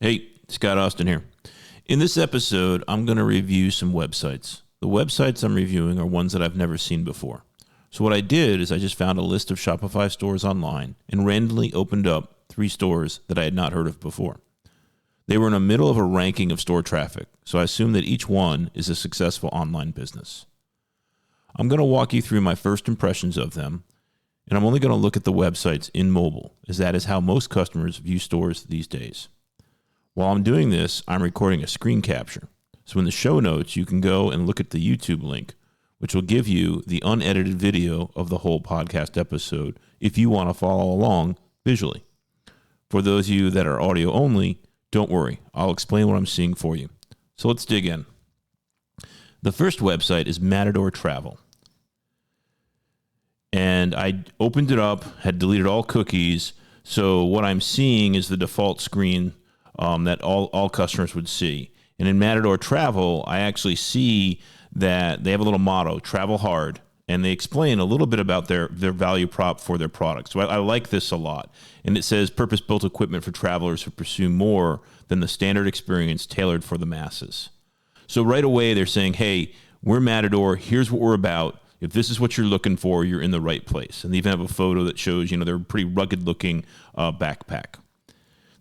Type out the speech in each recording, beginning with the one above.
Hey, Scott Austin here. In this episode, I'm going to review some websites. The websites I'm reviewing are ones that I've never seen before. So what I did is I just found a list of Shopify stores online and randomly opened up 3 stores that I had not heard of before. They were in the middle of a ranking of store traffic, so I assume that each one is a successful online business. I'm going to walk you through my first impressions of them, and I'm only going to look at the websites in mobile, as that is how most customers view stores these days. While I'm doing this, I'm recording a screen capture. So in the show notes, you can go and look at the YouTube link, which will give you the unedited video of the whole podcast episode if you want to follow along visually. For those of you that are audio only, don't worry, I'll explain what I'm seeing for you. So let's dig in. The first website is Matador Travel. And I opened it up, had deleted all cookies, so what I'm seeing is the default screen that all customers would see. And in Matador Travel, I actually see that they have a little motto, travel hard, and they explain a little bit about their value prop for their products. So I like this a lot. And it says purpose-built equipment for travelers who pursue more than the standard experience tailored for the masses. So right away, they're saying, hey, we're Matador, here's what we're about. If this is what you're looking for, you're in the right place. And they even have a photo that shows, they're a pretty rugged-looking backpack.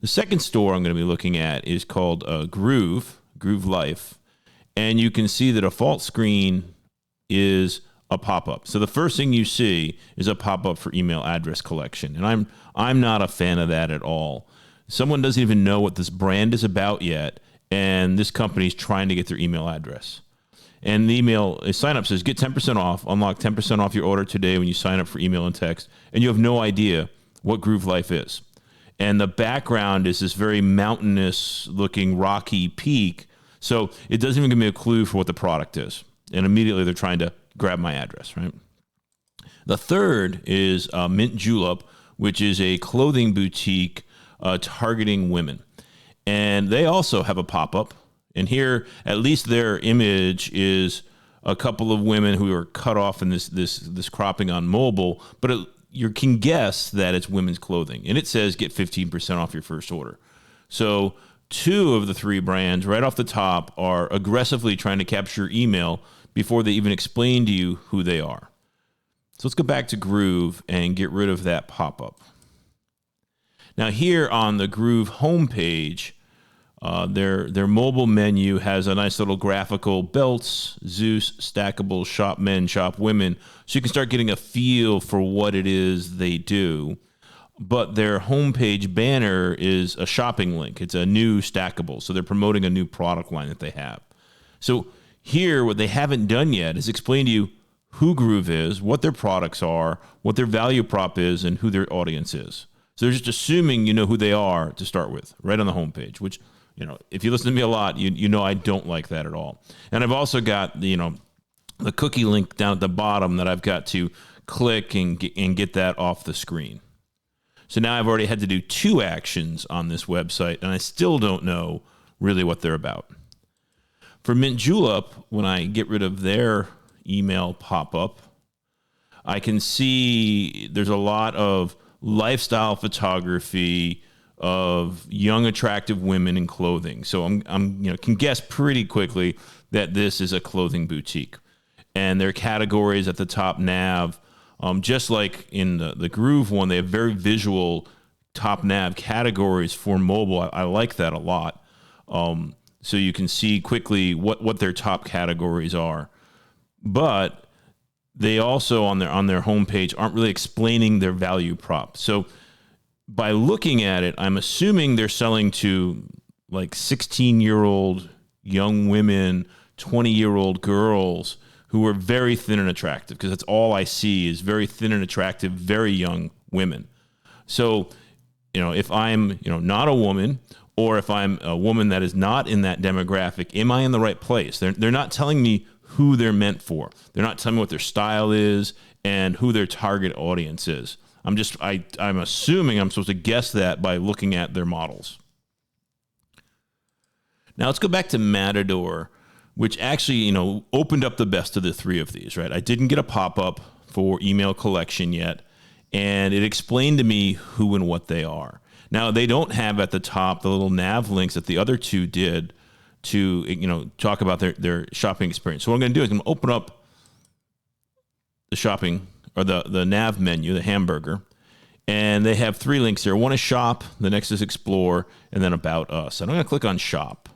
The second store I'm going to be looking at is called Groove Life, and you can see the default screen is a pop-up. So the first thing you see is a pop-up for email address collection, and I'm not a fan of that at all. Someone doesn't even know what this brand is about yet, and this company's trying to get their email address. And the email sign up says, get 10% off, unlock 10% off your order today when you sign up for email and text, and you have no idea what Groove Life is. And the background is this very mountainous looking rocky peak. So it doesn't even give me a clue for what the product is. And immediately they're trying to grab my address, right? The third is Mint Julep, which is a clothing boutique targeting women. And they also have a pop-up. And here, at least their image is a couple of women who are cut off in this cropping on mobile, but you can guess that it's women's clothing. And it says get 15% off your first order. So 2 of the 3 brands right off the top are aggressively trying to capture email before they even explain to you who they are. So let's go back to Groove and get rid of that pop-up. Now here on the Groove homepage, their mobile menu has a nice little graphical belts, Zeus, stackable, shop men, shop women. So you can start getting a feel for what it is they do. But their homepage banner is a shopping link. It's a new stackable. So they're promoting a new product line that they have. So here, what they haven't done yet is explain to you who Groove is, what their products are, what their value prop is, and who their audience is. So they're just assuming you know who they are to start with, right on the homepage, which, if you listen to me a lot, you know I don't like that at all. And I've also got, the cookie link down at the bottom that I've got to click and get that off the screen. So now I've already had to do 2 actions on this website, and I still don't know really what they're about. For Mint Julep, when I get rid of their email pop-up, I can see there's a lot of lifestyle photography of young, attractive women in clothing. So I'm can guess pretty quickly that this is a clothing boutique. And their categories at the top nav, just like in the Groove one, they have very visual top nav categories for mobile. I like that a lot. So you can see quickly what their top categories are. But they also on their homepage aren't really explaining their value prop. So by looking at it, I'm assuming they're selling to like 16-year-old young women, 20-year-old girls who are very thin and attractive, because that's all I see is very thin and attractive, very young women. So, if I'm, not a woman, or if I'm a woman that is not in that demographic, am I in the right place? They're not telling me who they're meant for. They're not telling me what their style is and who their target audience is. I'm assuming I'm supposed to guess that by looking at their models. Now let's go back to Matador, which actually, opened up the best of the 3 of these, right? I didn't get a pop-up for email collection yet, and it explained to me who and what they are. Now, they don't have at the top the little nav links that the other two did to, talk about their shopping experience. So what I'm going to do is I'm going to open up the shopping or the nav menu, the hamburger, and they have 3 links here. One is shop, the next is explore, and then about us. And I'm going to click on shop.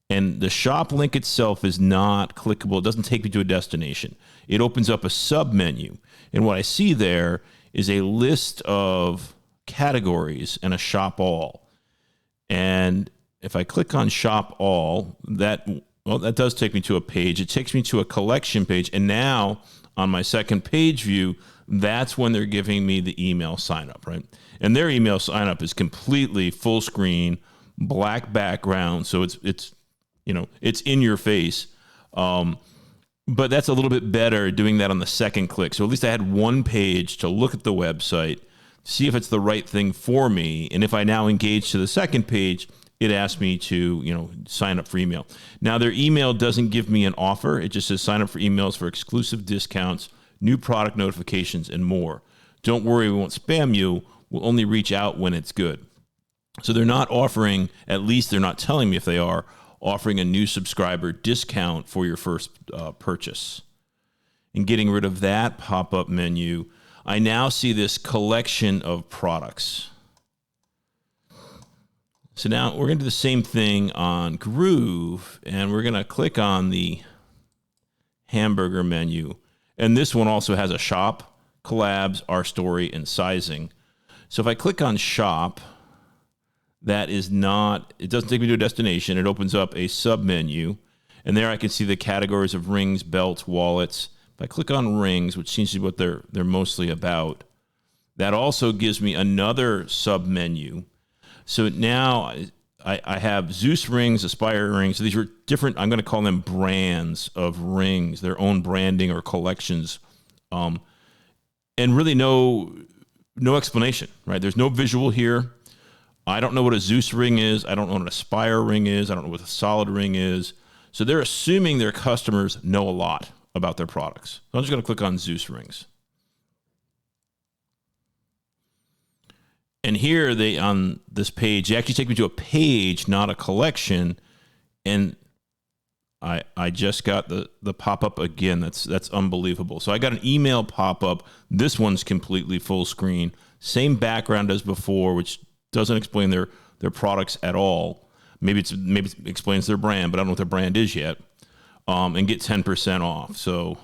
And the shop link itself is not clickable. It doesn't take me to a destination. It opens up a sub menu. And what I see there is a list of categories and a shop all. And if I click on shop all, that does take me to a page. It takes me to a collection page. And now on my second page view, that's when they're giving me the email sign up, right? And their email sign up is completely full screen, black background. So it's in your face. But that's a little bit better doing that on the second click. So at least I had one page to look at the website, see if it's the right thing for me. And if I now engage to the second page, it asks me to, sign up for email. Now, their email doesn't give me an offer. It just says sign up for emails for exclusive discounts, new product notifications, and more. Don't worry, we won't spam you. We'll only reach out when it's good. So they're not offering, at least they're not telling me if they are, offering a new subscriber discount for your first purchase. And getting rid of that pop-up menu, I now see this collection of products. So now we're going to do the same thing on Groove, and we're going to click on the hamburger menu. And this one also has a shop, collabs, our story, and sizing. So if I click on shop, it doesn't take me to a destination. It opens up a sub menu, and there I can see the categories of rings, belts, wallets. If I click on rings, which seems to be what they're mostly about, that also gives me another sub menu. So now I have Zeus rings, Aspire rings. So these are different, I'm going to call them brands of rings, their own branding or collections. And really no explanation, right? There's no visual here. I don't know what a Zeus ring is. I don't know what an Aspire ring is. I don't know what a solid ring is. So they're assuming their customers know a lot about their products. So I'm just going to click on Zeus rings. And here on this page, they actually take me to a page, not a collection. And I just got the pop-up again. That's unbelievable. So I got an email pop-up. This one's completely full screen. Same background as before, which doesn't explain their products at all. Maybe it explains their brand, but I don't know what their brand is yet. And get 10% off. So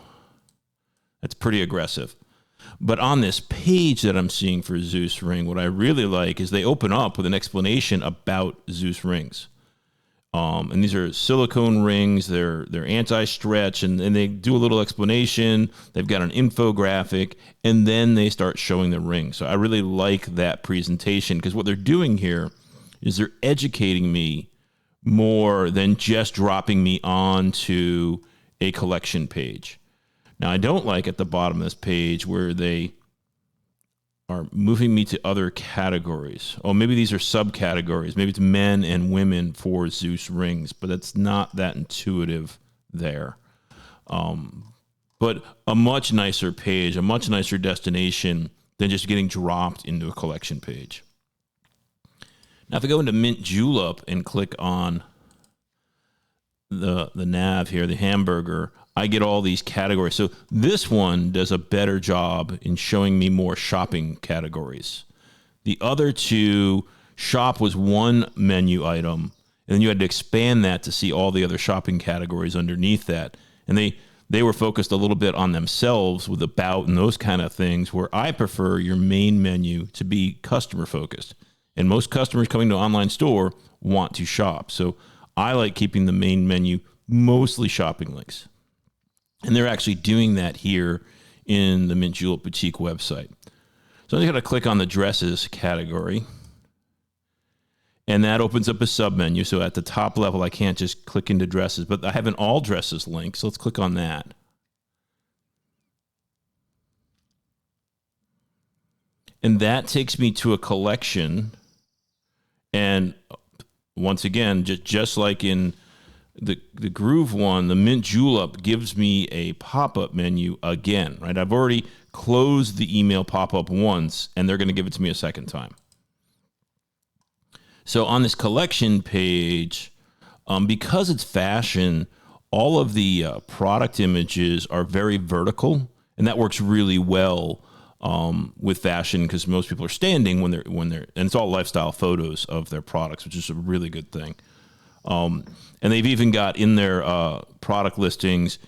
that's pretty aggressive. But on this page that I'm seeing for Zeus ring, what I really like is they open up with an explanation about Zeus rings. And these are silicone rings. They're anti-stretch, and they do a little explanation. They've got an infographic, and then they start showing the ring. So I really like that presentation because what they're doing here is they're educating me more than just dropping me onto a collection page. Now, I don't like at the bottom of this page where they are moving me to other categories. Oh, maybe these are subcategories. Maybe it's men and women for Zeus rings, but it's not that intuitive there. But a much nicer page, a much nicer destination than just getting dropped into a collection page. Now, if I go into Mint Julep and click on the nav here, the hamburger, I get all these categories. So this one does a better job in showing me more shopping categories. The other two, shop was one menu item, and then you had to expand that to see all the other shopping categories underneath that. And they were focused a little bit on themselves with about and those kind of things, where I prefer your main menu to be customer focused. And most customers coming to an online store want to shop. So I like keeping the main menu mostly shopping links. And they're actually doing that here in the Mint Julep Boutique website. So I'm just going to click on the dresses category. And that opens up a submenu. So at the top level, I can't just click into dresses, but I have an all dresses link. So let's click on that. And that takes me to a collection. And once again, just like in the Groove one, the Mint Julep gives me a pop-up menu again, right? I've already closed the email pop-up once, and they're going to give it to me a second time. So on this collection page, because it's fashion, all of the product images are very vertical, and that works really well with fashion because most people are standing when they're, and it's all lifestyle photos of their products, which is a really good thing. And they've even got in their product listings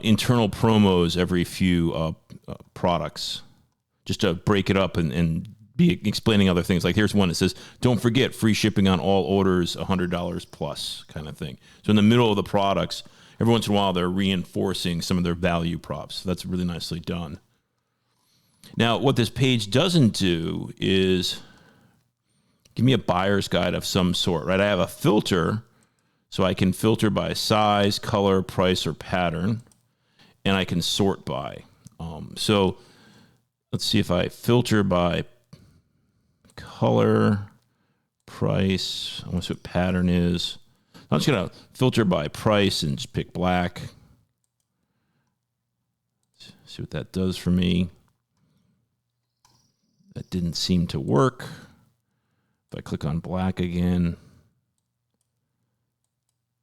internal promos every few products, just to break it up and be explaining other things. Like here's one that says, don't forget free shipping on all orders, $100 plus kind of thing. So in the middle of the products, every once in a while, they're reinforcing some of their value props. That's really nicely done. Now, what this page doesn't do is give me a buyer's guide of some sort, right? I have a filter, so I can filter by size, color, price, or pattern, and I can sort by. So let's see if I filter by color, price. I want to see what pattern is. I'm just going to filter by price and just pick black. See what that does for me. That didn't seem to work. If I click on black again.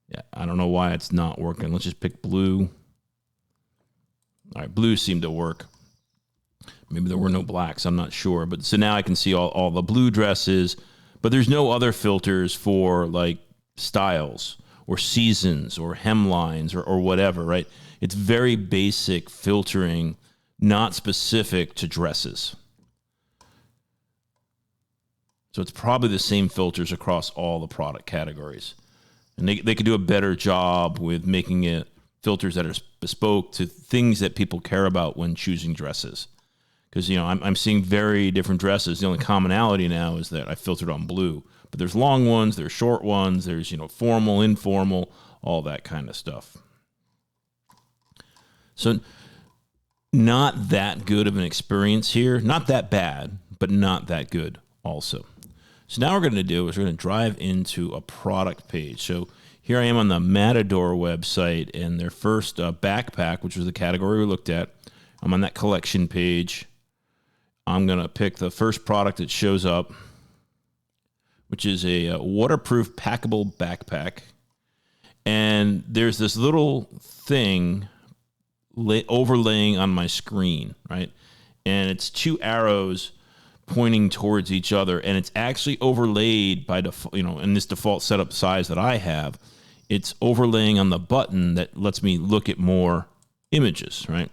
Yeah, I don't know why it's not working. Let's just pick blue. All right, blue seemed to work. Maybe there were no blacks, I'm not sure. But so now I can see all the blue dresses, but there's no other filters for like styles or seasons or hemlines or whatever, right? It's very basic filtering, not specific to dresses. So it's probably the same filters across all the product categories. And they could do a better job with making it filters that are bespoke to things that people care about when choosing dresses. Because, I'm seeing very different dresses. The only commonality now is that I filtered on blue. But there's long ones, there's short ones, there's, formal, informal, all that kind of stuff. So not that good of an experience here. Not that bad, but not that good also. So now what we're going to do is we're going to drive into a product page. So here I am on the Matador website, and their first backpack, which was the category we looked at. I'm on that collection page. I'm going to pick the first product that shows up, which is a waterproof packable backpack. And there's this little thing overlaying on my screen, right? And it's two arrows pointing towards each other, and it's actually overlaid by default, in this default setup size that I have. It's overlaying on the button that lets me look at more images, right?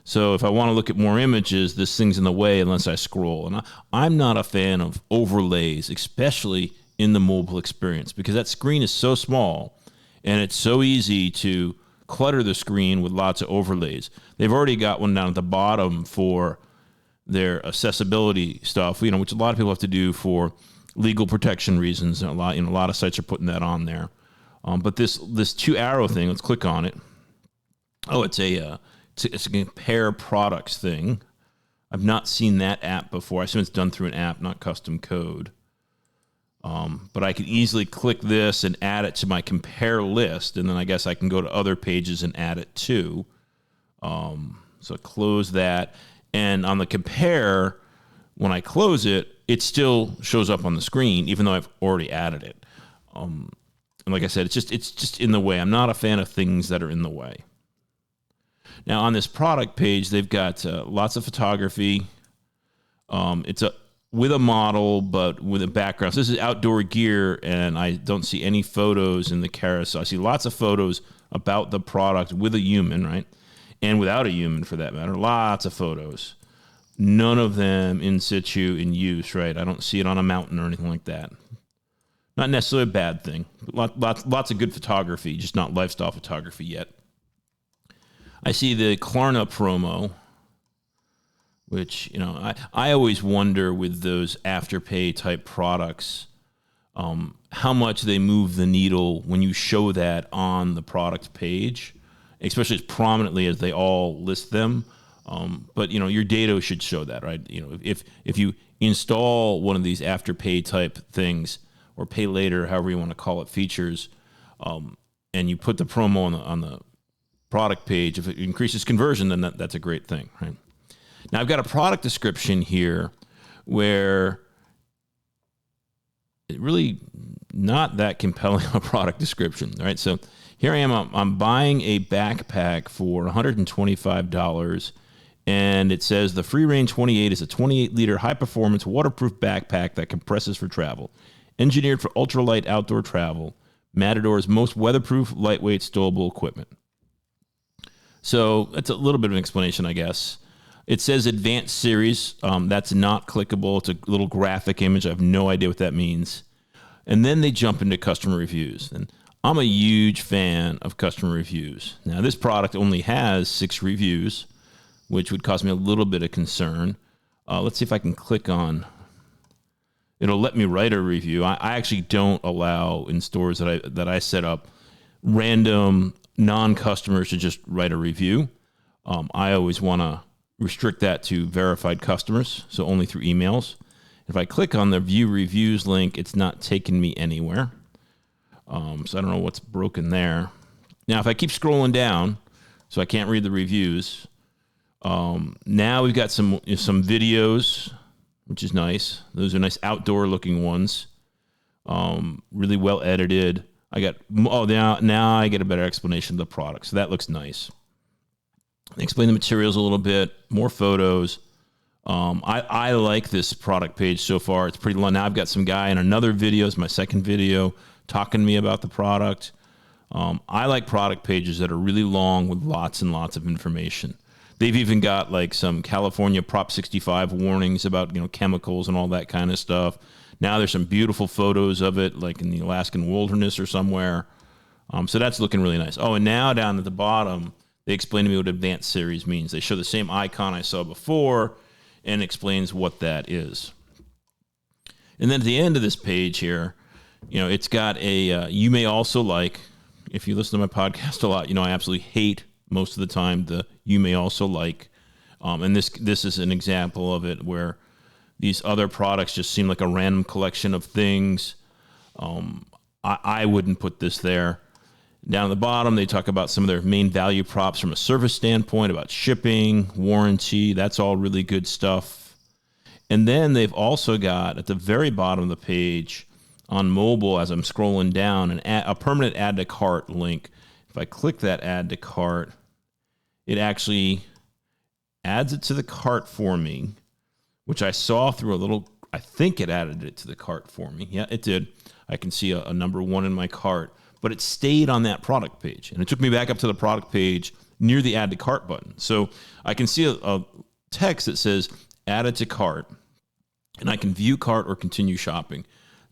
So if I want to look at more images, this thing's in the way unless I scroll. And I'm not a fan of overlays, especially in the mobile experience, because that screen is so small and it's so easy to clutter the screen with lots of overlays. They've already got one down at the bottom for their accessibility stuff, which a lot of people have to do for legal protection reasons. And a lot of sites are putting that on there. But this two arrow thing, let's click on it. Oh, it's a compare products thing. I've not seen that app before. I assume it's done through an app, not custom code. But I can easily click this and add it to my compare list, and then I guess I can go to other pages and add it too. So close that. And on the compare, when I close it, it still shows up on the screen, even though I've already added it. And like I said, it's just in the way. I'm not a fan of things that are in the way. Now, on this product page, they've got lots of photography. It's with a model, but with a background. So this is outdoor gear, and I don't see any photos in the carousel. I see lots of photos about the product with a human, right? And without a human, for that matter. Lots of photos. None of them in situ, in use, right? I don't see it on a mountain or anything like that. Not necessarily a bad thing. But lots of good photography, just not lifestyle photography yet. I see the Klarna promo, which, I always wonder with those Afterpay type products, how much they move the needle when you show that on the product page, especially as prominently as they all list them. But, your data should show that, right? If you install one of these Afterpay type things or pay later, however you want to call it, features, and you put the promo on the product page, if it increases conversion, then that's a great thing, right? Now I've got a product description here where really not that compelling a product description. All right, so here I am. I'm buying a backpack for $125, and it says the Free Range 28 is a 28-liter high-performance waterproof backpack that compresses for travel. Engineered for ultralight outdoor travel, Matador's most weatherproof, lightweight, stowable equipment. So that's a little bit of an explanation, I guess. It says Advanced Series. That's not clickable. It's a little graphic image. I have no idea what that means. And then they jump into customer reviews. And I'm a huge fan of customer reviews. Now, this product only has 6 reviews, which would cause me a little bit of concern. Let's see if I can click on. It'll let me write a review. I actually don't allow in stores that I set up random non-customers to just write a review. I always want to restrict that to verified customers, so only through emails. If I click on the view reviews link, it's not taking me anywhere. So I don't know what's broken there. Now, if I keep scrolling down, so I can't read the reviews, now we've got some videos, which is nice. Those are nice outdoor looking ones. Really well edited. Now I get a better explanation of the product. So that looks nice. They explain the materials a little bit, more photos. I like this product page so far. It's pretty long. Now I've got some guy in another video, it's my second video, talking to me about the product. I like product pages that are really long with lots and lots of information. They've even got like some California Prop 65 warnings about, chemicals and all that kind of stuff. Now there's some beautiful photos of it, like in the Alaskan wilderness or somewhere. So that's looking really nice. Oh, and now down at the bottom, they explain to me what Advanced Series means. They show the same icon I saw before and explains what that is. And then at the end of this page here, it's got a, you may also like, if you listen to my podcast a lot, I absolutely hate most of the time the you may also like. And this is an example of it where these other products just seem like a random collection of things. I wouldn't put this there. Down at the bottom, they talk about some of their main value props from a service standpoint, about shipping, warranty. That's all really good stuff. And then they've also got, at the very bottom of the page, on mobile, as I'm scrolling down, a permanent add to cart link. If I click that add to cart, it actually adds it to the cart for me, which I saw through a little, I think it added it to the cart for me. Yeah, it did. I can see a number 1 in my cart, but it stayed on that product page. And it took me back up to the product page near the add to cart button. So I can see a text that says added to cart, and I can view cart or continue shopping.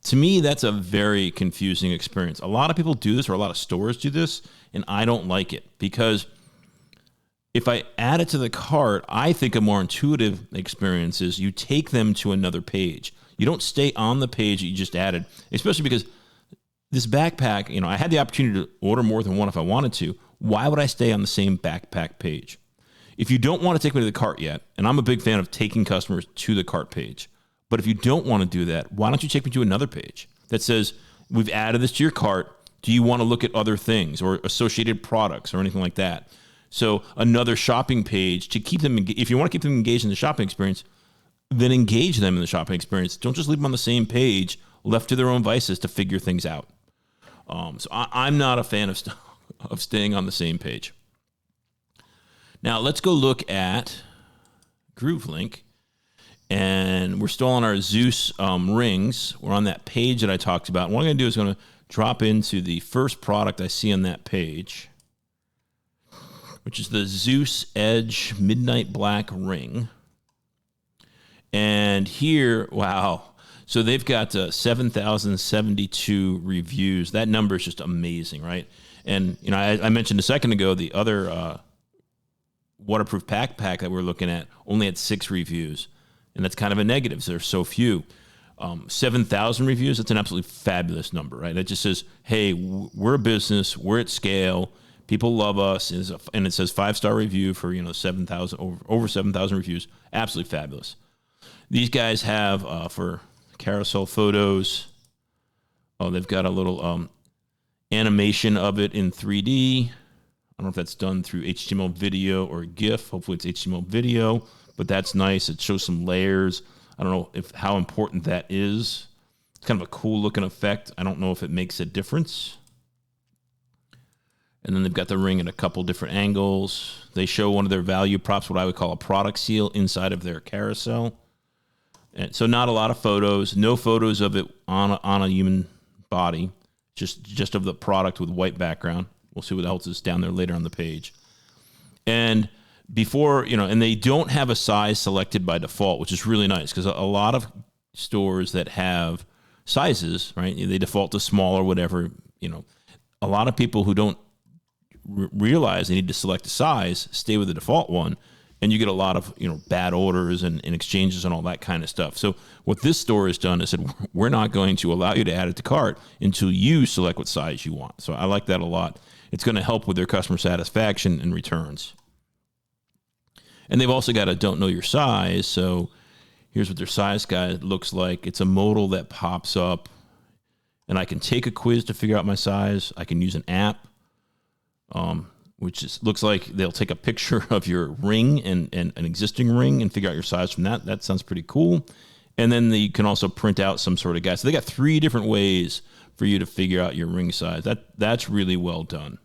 To me, that's a very confusing experience. A lot of people do this, or a lot of stores do this, and I don't like it, because if I add it to the cart, I think a more intuitive experience is you take them to another page. You don't stay on the page that you just added, especially because this backpack, I had the opportunity to order more than one if I wanted to. Why would I stay on the same backpack page? If you don't want to take me to the cart yet, and I'm a big fan of taking customers to the cart page, but if you don't want to do that, why don't you take me to another page that says, we've added this to your cart. Do you want to look at other things or associated products or anything like that? So another shopping page to keep them, if you want to keep them engaged in the shopping experience, then engage them in the shopping experience. Don't just leave them on the same page, left to their own vices to figure things out. So I'm not a fan of staying on the same page. Now let's go look at GrooveLink, and we're still on our Zeus rings. We're on that page that I talked about. And what I'm going to do is going to drop into the first product I see on that page, which is the Zeus Edge Midnight Black Ring. And here, wow. So they've got 7,072 reviews. That number is just amazing, right? And, I mentioned a second ago, the other waterproof backpack that we're looking at only had 6 reviews. And that's kind of a negative. There's so few. 7,000 reviews, that's an absolutely fabulous number, right? That just says, hey, we're a business, we're at scale, people love us, and it says 5-star review for 7,000 over 7,000 reviews. Absolutely fabulous. These guys have for carousel photos. Oh, they've got a little animation of it in 3D. I don't know if that's done through HTML video or GIF. Hopefully it's HTML video, but that's nice. It shows some layers. I don't know how important that is It's kind of a cool looking effect. I don't know if it makes a difference. And then they've got the ring at a couple different angles. They show one of their value props, what I would call a product seal, inside of their carousel. And so not a lot of photos, no photos of it on a human body, just of the product with white background. We'll see what else is down there later on the page. And before, and they don't have a size selected by default, which is really nice because a lot of stores that have sizes, right, they default to small or whatever, a lot of people who don't realize they need to select a size stay with the default one, and you get a lot of bad orders and exchanges and all that kind of stuff. So what this store has done is said, we're not going to allow you to add it to cart until you select what size you want. So I like that a lot. It's going to help with their customer satisfaction and returns. And they've also got a don't know your size. So here's what their size guide looks like. It's a modal that pops up, and I can take a quiz to figure out my size. I can use an app, which looks like they'll take a picture of your ring and an existing ring and figure out your size from that. That sounds pretty cool. And then you can also print out some sort of guide. So they got 3 different ways for you to figure out your ring size. That's really well done.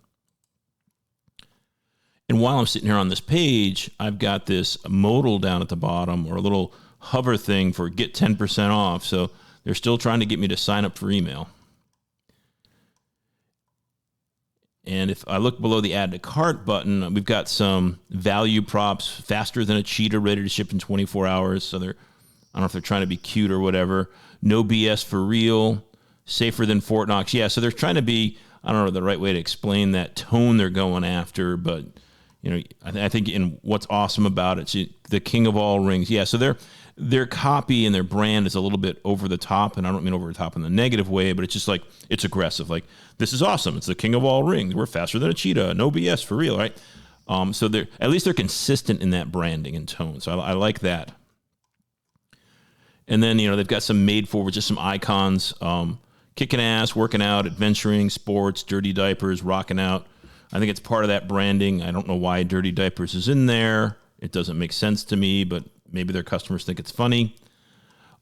And while I'm sitting here on this page, I've got this modal down at the bottom, or a little hover thing for get 10% off. So they're still trying to get me to sign up for email. And if I look below the add to cart button, we've got some value props, faster than a cheetah, ready to ship in 24 hours. So I don't know if they're trying to be cute or whatever. No BS for real, safer than Fort Knox. Yeah, so they're trying to be, I don't know the right way to explain that tone they're going after, but I think in what's awesome about it, the king of all rings. Yeah, so their copy and their brand is a little bit over the top, and I don't mean over the top in the negative way, but it's just like, it's aggressive. Like, this is awesome. It's the king of all rings. We're faster than a cheetah. No BS for real, right? So at least they're consistent in that branding and tone. So I like that. And then, they've got some made for just some icons, kicking ass, working out, adventuring, sports, dirty diapers, rocking out. I think it's part of that branding. I don't know why dirty diapers is in there. It doesn't make sense to me, but maybe their customers think it's funny.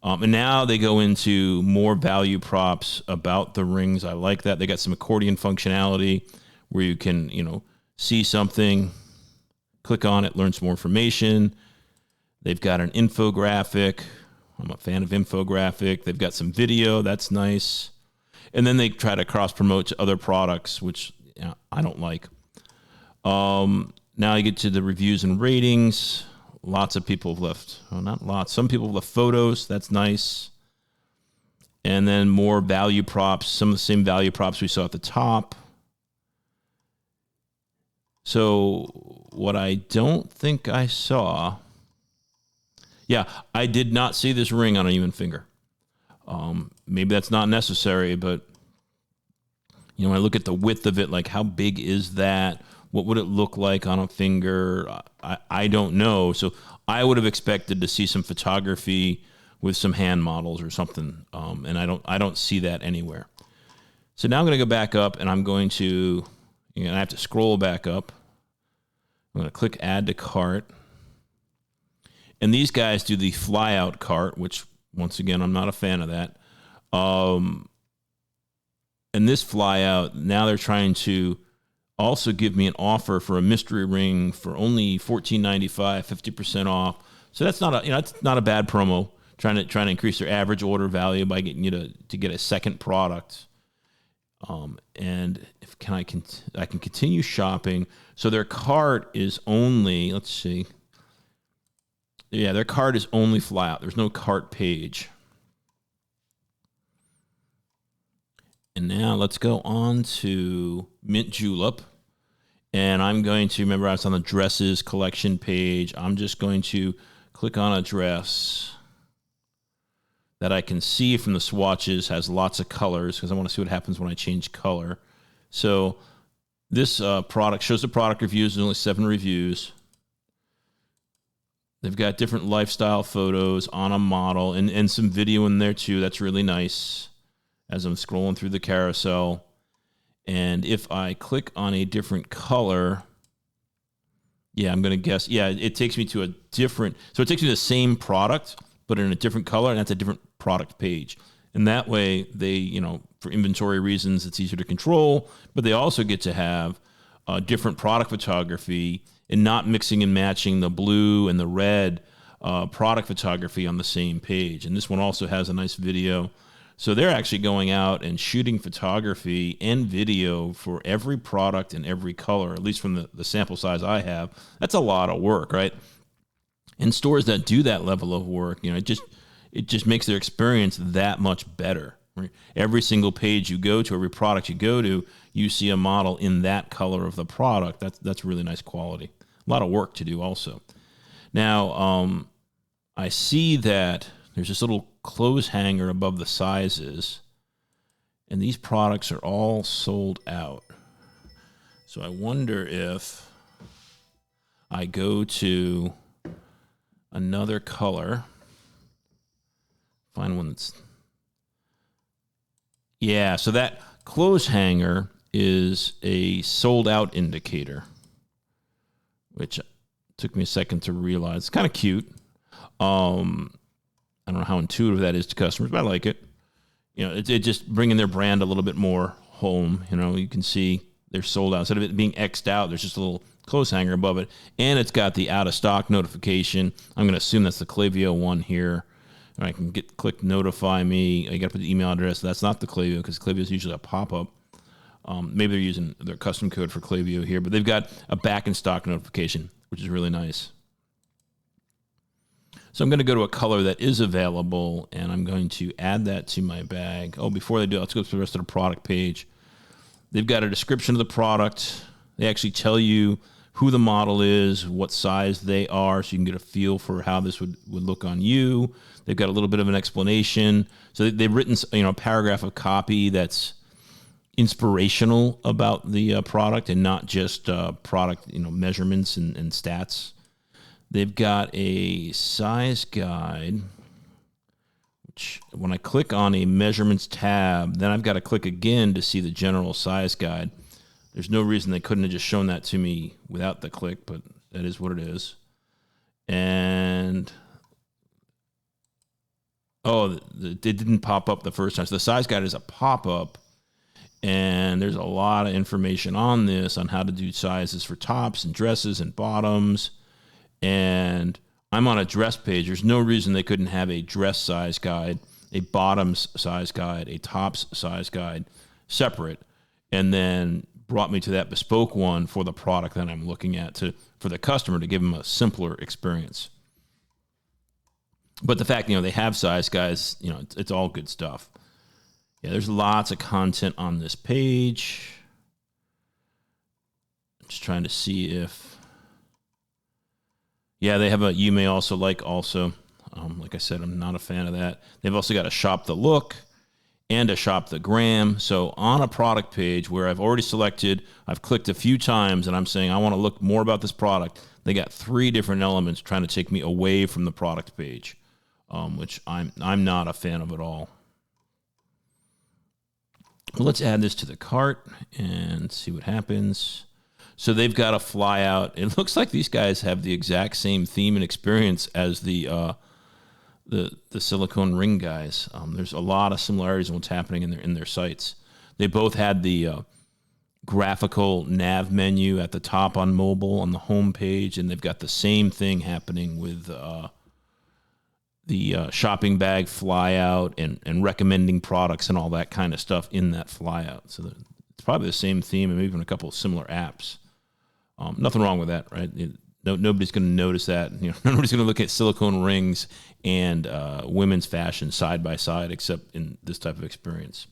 And now they go into more value props about the rings. I like that. They got some accordion functionality where you can, see something, click on it, learn some more information. They've got an infographic. I'm a fan of infographic. They've got some video. That's nice. And then they try to cross-promote to other products, which I don't like. Now you get to the reviews and ratings. Lots of people have left. Oh, not lots. Some people have left photos. That's nice. And then more value props. Some of the same value props we saw at the top. So what I don't think I saw... Yeah, I did not see this ring on an even finger. Maybe that's not necessary, but... when I look at the width of it, like how big is that? What would it look like on a finger? I don't know. So I would have expected to see some photography with some hand models or something. And I don't see that anywhere. So now I'm going to go back up, and I'm going to, I have to scroll back up. I'm going to click add to cart. And these guys do the fly out cart, which once again, I'm not a fan of that. And this fly out, now they're trying to also give me an offer for a mystery ring for only $14.95, 50% off. So that's not that's not a bad promo. Trying to increase their average order value by getting you to get a second product. And I can continue shopping. So their cart is only, let's see. Yeah, their cart is only fly out. There's no cart page. And now let's go on to Mint Julep. And I'm going to, remember I was on the dresses collection page. I'm just going to click on a dress that I can see from the swatches, has lots of colors, because I want to see what happens when I change color. So this product shows the product reviews. There's only 7 reviews. They've got different lifestyle photos on a model and some video in there too. That's really nice. As I'm scrolling through the carousel. And if I click on a different color, I'm going to guess, it takes me to a different, so it takes me to the same product, but in a different color, and that's a different product page. And that way they, for inventory reasons, it's easier to control, but they also get to have different product photography and not mixing and matching the blue and the red product photography on the same page. And this one also has a nice video. So they're actually going out and shooting photography and video for every product and every color, at least from the sample size I have. That's a lot of work, right? And stores that do that level of work, it just makes their experience that much better. Right? Every single page you go to, every product you go to, you see a model in that color of the product. That's really nice quality. A lot of work to do also. Now, I see that there's this little clothes hanger above the sizes, and these products are all sold out. So I wonder if I go to another color, find one that's, yeah, so that clothes hanger is a sold out indicator, which took me a second to realize. It's kind of cute. I don't know how intuitive that is to customers, but I like it. It just bringing their brand a little bit more home. You can see they're sold out. Instead of it being X'd out, there's just a little clothes hanger above it. And it's got the out of stock notification. I'm going to assume that's the Klaviyo one here. And I can click notify me. I got to put the email address. That's not the Klaviyo because Klaviyo is usually a pop-up. Maybe they're using their custom code for Klaviyo here, but they've got a back in stock notification, which is really nice. So I'm going to go to a color that is available, and I'm going to add that to my bag. Oh, before they do, let's go to the rest of the product page. They've got a description of the product. They actually tell you who the model is, what size they are, so you can get a feel for how this would look on you. They've got a little bit of an explanation. So they've written a paragraph of copy that's inspirational about the product and not just product measurements and stats. They've got a size guide, which when I click on a measurements tab, then I've got to click again to see the general size guide. There's no reason they couldn't have just shown that to me without the click, but that is what it is. And, it didn't pop up the first time. So the size guide is a pop-up, and there's a lot of information on this, on how to do sizes for tops and dresses and bottoms. And I'm on a dress page. There's no reason they couldn't have a dress size guide, a bottoms size guide, a tops size guide separate, and then brought me to that bespoke one for the product that I'm looking at for the customer to give them a simpler experience. But the fact, they have size guides, it's all good stuff. Yeah, there's lots of content on this page. I'm just trying to see if... Yeah, they have a you may also like also. Like I said, I'm not a fan of that. They've also got a shop the look and a shop the gram. So on a product page where I've already selected, I've clicked a few times and I'm saying I want to look more about this product, they got 3 different elements trying to take me away from the product page, which I'm not a fan of at all. Well, let's add this to the cart and see what happens. So they've got a fly out. It looks like these guys have the exact same theme and experience as the silicone ring guys. There's a lot of similarities in what's happening in their sites. They both had the graphical nav menu at the top on mobile on the home page, and they've got the same thing happening with the shopping bag fly out and recommending products and all that kind of stuff in that fly out. So it's probably the same theme and maybe even a couple of similar apps. Nothing wrong with that, right? Nobody's going to notice that. Nobody's going to look at silicone rings and women's fashion side by side, except in this type of experience.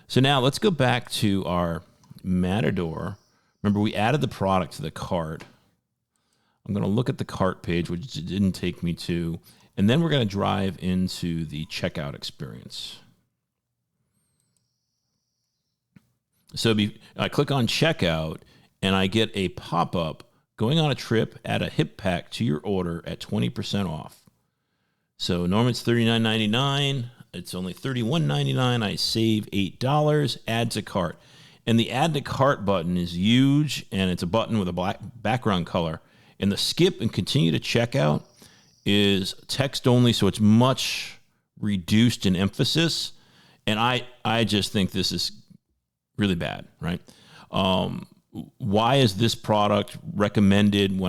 So now let's go back to our Matador. Remember, we added the product to the cart. I'm going to look at the cart page, which it didn't take me to, and then we're going to drive into the checkout experience. So I click on checkout, and I get a pop-up, going on a trip, add a hip pack to your order at 20% off. So normally it's $39.99. It's only $31.99. I save $8, add to cart. And the add to cart button is huge, and it's a button with a black background color. And the skip and continue to checkout is text only, so it's much reduced in emphasis. And I just think this is really bad, right? Why is this product recommended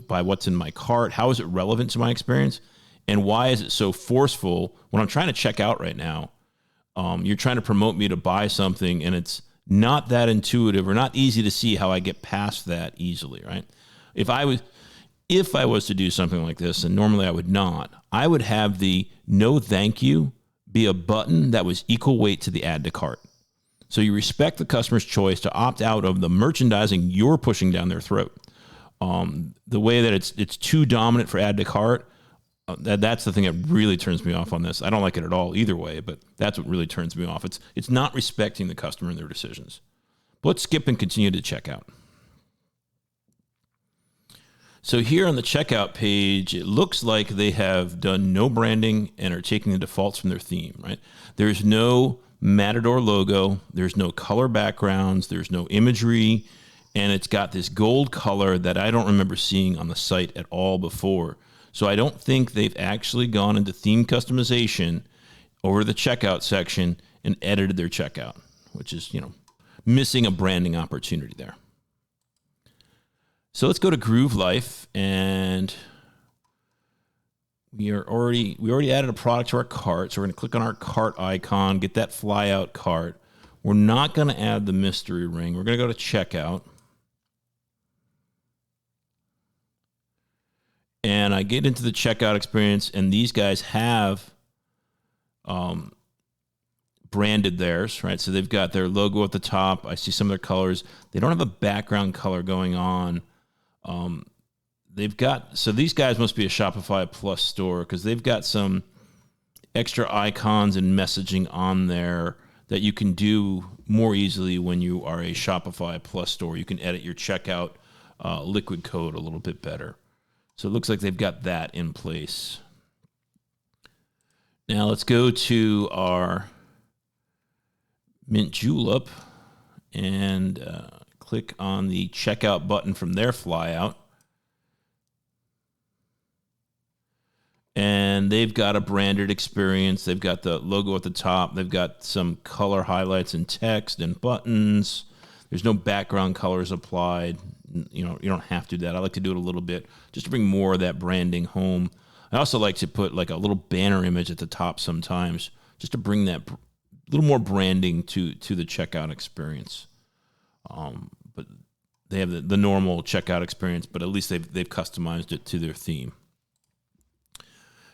by what's in my cart? How is it relevant to my experience? And why is it so forceful when I'm trying to check out right now? You're trying to promote me to buy something, and it's not that intuitive or not easy to see how I get past that easily, right? If I was to do something like this, and normally I would not, I would have the no thank you be a button that was equal weight to the add to cart. So you respect the customer's choice to opt out of the merchandising you're pushing down their throat. The way that it's too dominant for add to cart, that's the thing that really turns me off on this. I don't like it at all either way, but that's what really turns me off. It's not respecting the customer and their decisions. But let's skip and continue to checkout. So here on the checkout page, it looks like they have done no branding and are taking the defaults from their theme, right? There's no Matador logo. There's no color backgrounds. There's no imagery. And it's got this gold color that I don't remember seeing on the site at all before. So I don't think they've actually gone into theme customization over the checkout section and edited their checkout, which is, missing a branding opportunity there. So let's go to Groove Life, and we already added a product to our cart. So we're going to click on our cart icon, get that fly out cart. We're not going to add the mystery ring. We're going to go to checkout. And I get into the checkout experience, and these guys have branded theirs, right? So they've got their logo at the top. I see some of their colors. They don't have a background color going on. So these guys must be a Shopify Plus store because they've got some extra icons and messaging on there that you can do more easily when you are a Shopify Plus store. You can edit your checkout liquid code a little bit better. So it looks like they've got that in place. Now let's go to our Mint Julep and click on the checkout button from their flyout. And they've got a branded experience. They've got the logo at the top. They've got some color highlights and text and buttons. There's no background colors applied. You don't have to do that. I like to do it a little bit just to bring more of that branding home. I also like to put like a little banner image at the top sometimes just to bring that little more branding to the checkout experience. But they have the normal checkout experience, but at least they've customized it to their theme.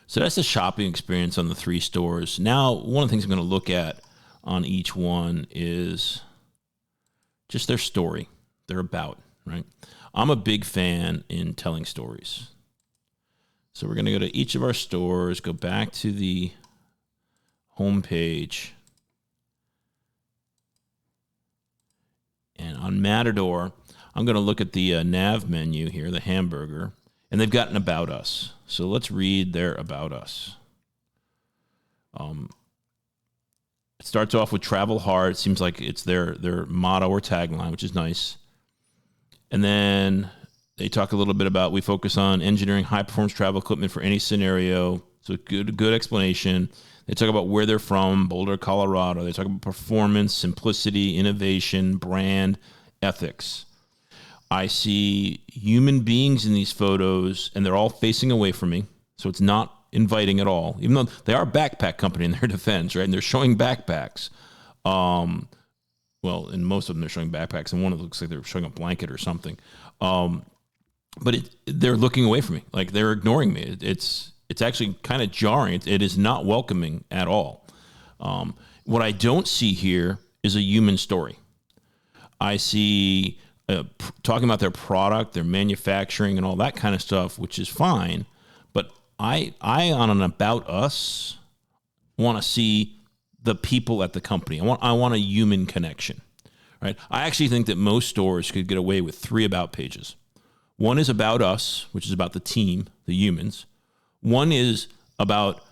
So that's the shopping experience on the 3 stores. Now, one of the things I'm going to look at on each one is just their story, their about, right? I'm a big fan in telling stories. So we're going to go to each of our stores, go back to the home page. And on Matador, I'm going to look at the nav menu here, the hamburger, and they've got an About Us. So let's read their About Us. It starts off with travel hard. It seems like it's their motto or tagline, which is nice. And then they talk a little bit about we focus on engineering high-performance travel equipment for any scenario. So good explanation. They talk about where they're from, Boulder, Colorado. They talk about performance, simplicity, innovation, brand, ethics. I see human beings in these photos, and they're all facing away from me. So it's not inviting at all, even though they are a backpack company in their defense, right? And they're showing backpacks. Well, in most of them, they're showing backpacks, and one of them looks like they're showing a blanket or something. But they're looking away from me, like they're ignoring me. It's actually kind of jarring. It is not welcoming at all. What I don't see here is a human story. I see talking about their product, their manufacturing, and all that kind of stuff, which is fine. But I on an About Us, want to see the people at the company. I want a human connection, right? I actually think that most stores could get away with 3 about pages. One is About Us, which is about the team, the humans. One is about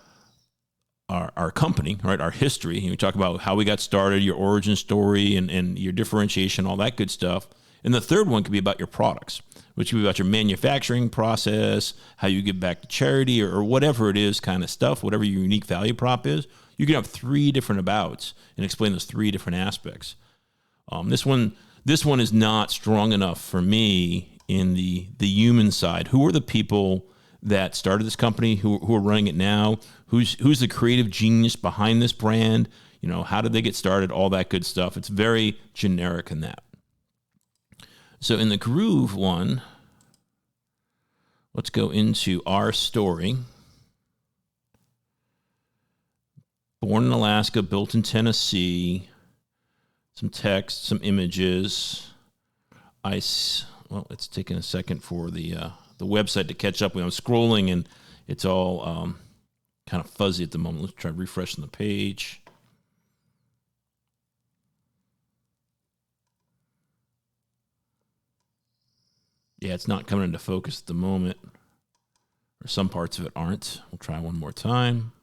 our company, right? Our history. We talk about how we got started, your origin story, and your differentiation, all that good stuff. And the third one could be about your products, which could be about your manufacturing process, how you give back to charity, or whatever it is kind of stuff, whatever your unique value prop is. You can have 3 different abouts and explain those 3 different aspects. This one is not strong enough for me in the human side. Who are the people that started this company? Who are running it now? Who's the creative genius behind this brand? How did they get started? All that good stuff. It's very generic in that. So in the Groove one, let's go into our story. Born in Alaska, built in Tennessee. Some text, some images. It's taking a second for the website to catch up. I'm scrolling and it's all kind of fuzzy at the moment. Let's try refreshing the page. Yeah, it's not coming into focus at the moment, or some parts of it aren't. We'll try one more time.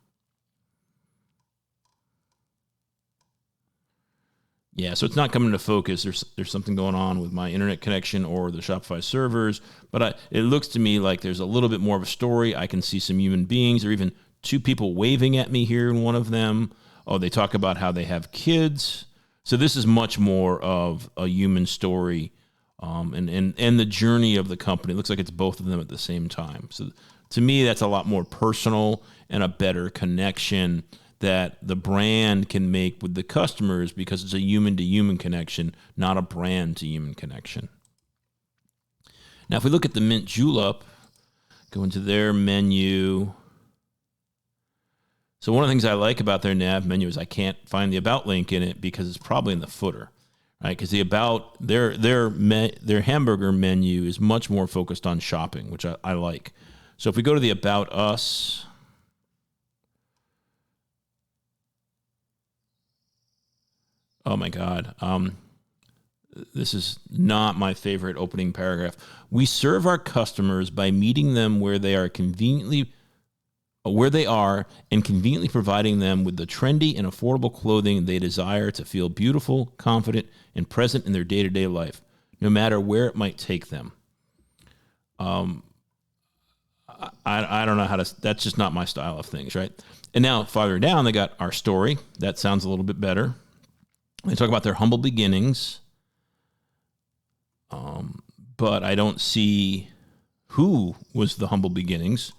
Yeah, so it's not coming into focus. There's something going on with my internet connection or the Shopify servers, but it looks to me like there's a little bit more of a story. I can see some human beings, or even 2 people waving at me here in one of them. Oh, they talk about how they have kids. So this is much more of a human story, and the journey of the company. It looks like it's both of them at the same time. So to me, that's a lot more personal and a better connection that the brand can make with the customers, because it's a human-to-human connection, not a brand-to-human connection. Now, if we look at the Mint Julep, go into their menu. So one of the things I like about their nav menu is I can't find the About link in it because it's probably in the footer, right? Because the About, their hamburger menu is much more focused on shopping, which I like. So if we go to the About Us, oh my God. This is not my favorite opening paragraph. We serve our customers by meeting them where they are and conveniently providing them with the trendy and affordable clothing they desire to feel beautiful, confident, and present in their day-to-day life, no matter where it might take them. I don't know how to, that's just not my style of things, right? And now farther down, they got our story. That sounds a little bit better. They talk about their humble beginnings, but I don't see who was the humble beginnings.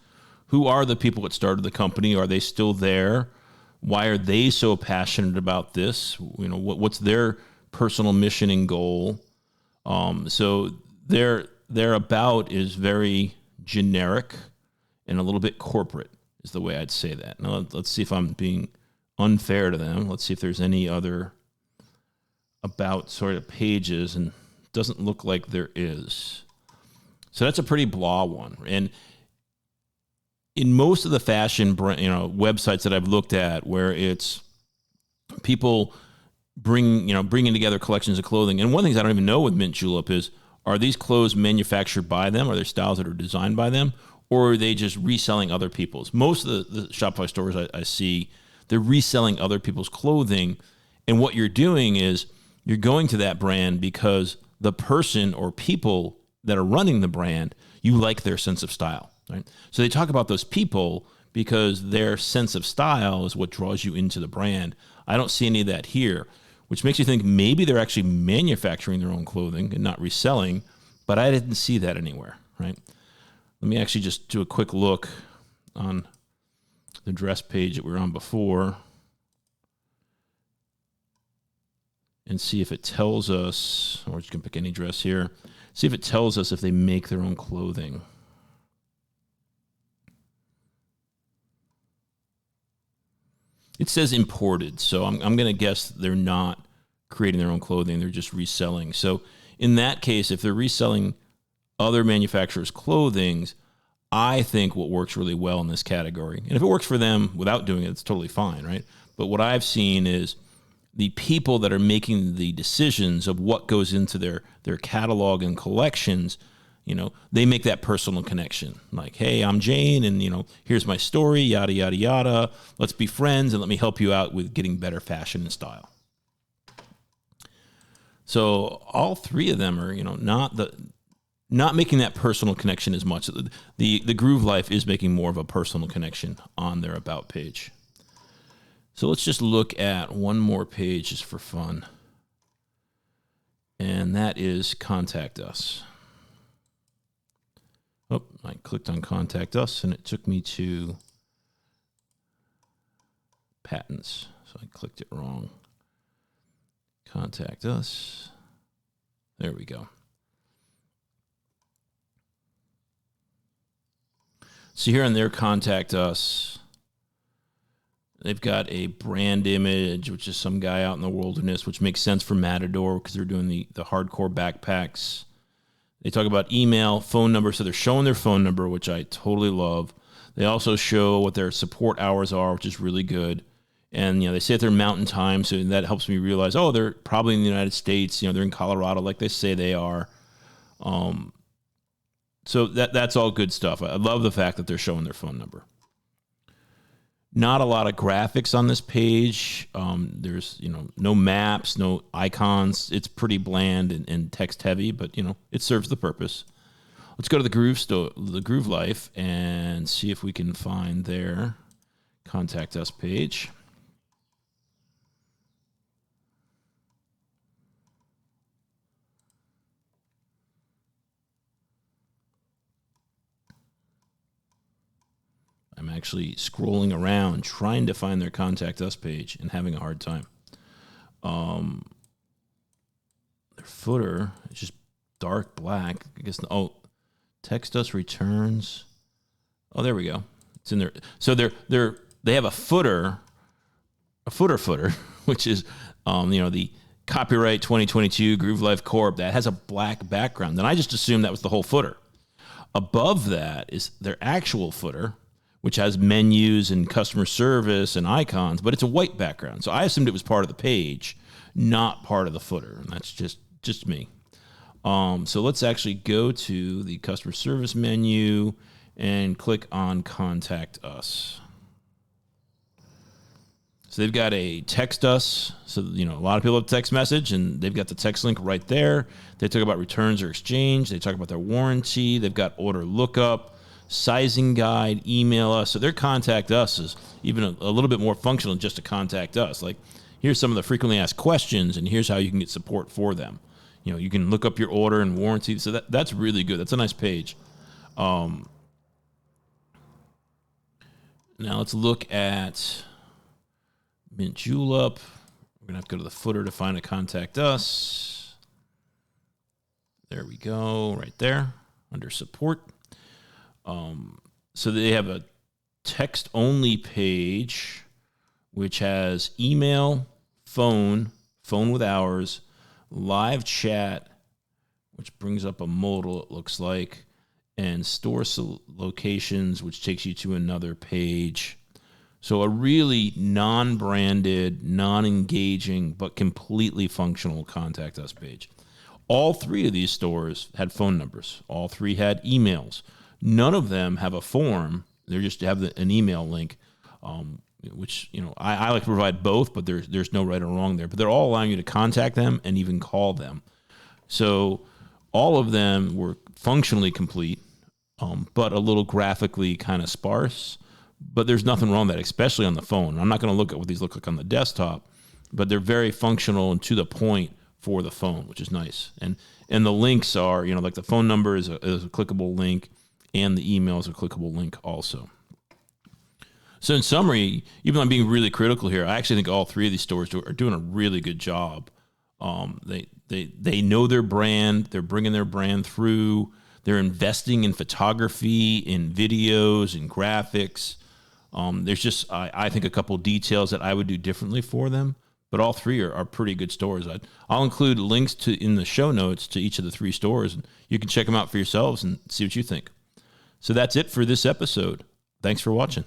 Who are the people that started the company? Are they still there? Why are they so passionate about this? What's their personal mission and goal? So their about is very generic and a little bit corporate, is the way I'd say that. Now let's see if I'm being unfair to them. Let's see if there's any other about sort of pages, and doesn't look like there is. So that's a pretty blah one. And in most of the fashion websites that I've looked at, where it's people bringing together collections of clothing, and one of the things I don't even know with Mint Julep is, are these clothes manufactured by them? Are there styles that are designed by them? Or are they just reselling other people's? Most of the Shopify stores I see, they're reselling other people's clothing. And what you're doing is you're going to that brand because the person or people that are running the brand, you like their sense of style, right? So they talk about those people because their sense of style is what draws you into the brand. I don't see any of that here, which makes you think maybe they're actually manufacturing their own clothing and not reselling, but I didn't see that anywhere, right? Let me actually just do a quick look on the dress page that we were on before and see if it tells us, or you can pick any dress here, see if it tells us if they make their own clothing. It says imported, so I'm going to guess they're not creating their own clothing, they're just reselling. So in that case, if they're reselling other manufacturers' clothing, I think what works really well in this category, and if it works for them without doing it, it's totally fine, right? But what I've seen is the people that are making the decisions of what goes into their catalog and collections, they make that personal connection. Like, hey, I'm Jane, and, here's my story, yada, yada, yada. Let's be friends, and let me help you out with getting better fashion and style. So all 3 of them are, not making that personal connection as much. The Groove Life is making more of a personal connection on their About page. So let's just look at one more page just for fun. And that is Contact Us. Oh, I clicked on Contact Us and it took me to patents. So I clicked it wrong. Contact Us. There we go. So here on their Contact Us, they've got a brand image, which is some guy out in the wilderness, which makes sense for Matador because they're doing the hardcore backpacks. They talk about email, phone number, so they're showing their phone number, which I totally love. They also show what their support hours are, which is really good. And, they say that they're mountain time, so that helps me realize, they're probably in the United States. They're in Colorado like they say they are. So that's all good stuff. I love the fact that they're showing their phone number. Not a lot of graphics on this page. There's, no maps, no icons. It's pretty bland and text heavy, but, it serves the purpose. Let's go to the Groove Life and see if we can find their Contact Us page. I'm actually scrolling around trying to find their Contact Us page and having a hard time. Their footer is just dark black. I guess. Text us returns. Oh, there we go. It's in there. So they have a footer, which is the copyright 2022 Groove Life Corp that has a black background. And I just assumed that was the whole footer. Above that is their actual footer, which has menus and customer service and icons, but it's a white background. So I assumed it was part of the page, not part of the footer. And that's just me. So let's actually go to the customer service menu and click on Contact Us. So they've got a text us. So, a lot of people have text message and they've got the text link right there. They talk about returns or exchange. They talk about their warranty. They've got order lookup, sizing guide, email us. So their Contact Us is even a little bit more functional than just to contact us. Like, here's some of the frequently asked questions, and here's how you can get support for them. You can look up your order and warranty. So that's really good. That's a nice page. Now let's look at Mint Julep. We're going to have to go to the footer to find a Contact Us. There we go, right there, under support. So they have a text-only page, which has email, phone with hours, live chat, which brings up a modal, it looks like, and store locations, which takes you to another page. So a really non-branded, non-engaging, but completely functional Contact Us page. All three of these stores had phone numbers. All three had emails. None of them have a form. They just have an email link, which, I like to provide both, but there's no right or wrong there. But they're all allowing you to contact them and even call them. So all of them were functionally complete, but a little graphically kind of sparse. But there's nothing wrong with that, especially on the phone. I'm not going to look at what these look like on the desktop, but they're very functional and to the point for the phone, which is nice. And the links are, like the phone number is a clickable link, and the email is a clickable link also. So in summary, even though I'm being really critical here, I actually think all three of these stores are doing a really good job. They know their brand. They're bringing their brand through. They're investing in photography, in videos, in graphics. There's just, I think, a couple details that I would do differently for them. But all three are pretty good stores. I'll include links in the show notes to each of the three stores, and you can check them out for yourselves and see what you think. So that's it for this episode. Thanks for watching.